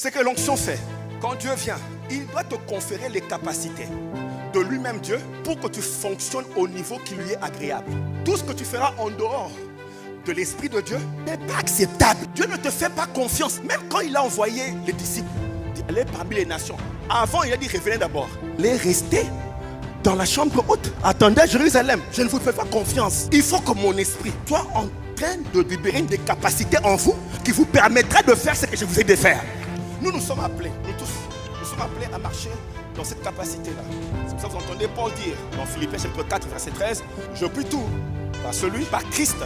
Ce que l'onction fait, quand Dieu vient, il doit te conférer les capacités de lui-même Dieu pour que tu fonctionnes au niveau qui lui est agréable. Tout ce que tu feras en dehors de l'Esprit de Dieu n'est pas acceptable. Dieu ne te fait pas confiance. Même quand il a envoyé les disciples, aller parmi les nations. Avant, il a dit revenez d'abord. Les rester dans la chambre haute. Attendez Jérusalem, je ne vous fais pas confiance. Il faut que mon esprit soit en train de libérer des capacités en vous qui vous permettraient de faire ce que je vous ai dit de faire. Nous sommes appelés, nous tous, nous sommes appelés à marcher dans cette capacité-là. C'est pour ça que vous entendez Paul dire dans Philippiens chapitre 4, verset 13, je puis tout par Christ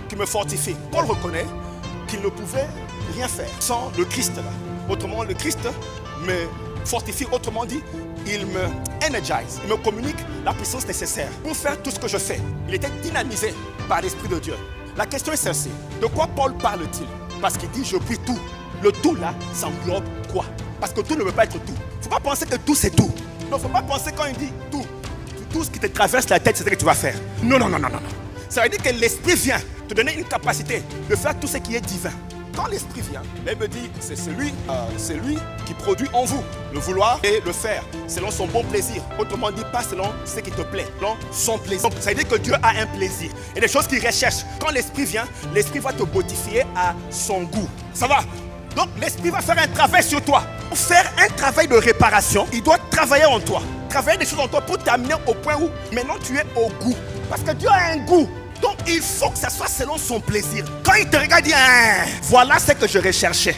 qui me fortifie. Paul reconnaît qu'il ne pouvait rien faire sans le Christ là. Autrement, le Christ me fortifie, autrement dit, il me energise, il me communique la puissance nécessaire pour faire tout ce que je fais. Il était dynamisé par l'Esprit de Dieu. La question est celle-ci, de quoi Paul parle-t-il? Parce qu'il dit je puis tout. Le tout là, ça englobe quoi? Parce que tout ne peut pas être tout. Il ne faut pas penser que tout c'est tout. Il ne faut pas penser quand il dit tout ce qui te traverse la tête, c'est ce que tu vas faire. Non. Ça veut dire que l'Esprit vient te donner une capacité de faire tout ce qui est divin. Quand l'Esprit vient, il me dit, c'est lui qui produit en vous le vouloir et le faire selon son bon plaisir. Autrement dit, pas selon ce qui te plaît, selon son plaisir. Donc, ça veut dire que Dieu a un plaisir. Il y a des choses qu'il recherche. Quand l'Esprit vient, l'Esprit va te modifier à son goût. Ça va? Donc, l'Esprit va faire un travail sur toi. Pour faire un travail de réparation, il doit travailler en toi. Travailler des choses en toi pour t'amener au point où maintenant tu es au goût. Parce que Dieu a un goût. Donc, il faut que ça soit selon son plaisir. Quand il te regarde, il dit, voilà ce que je recherchais.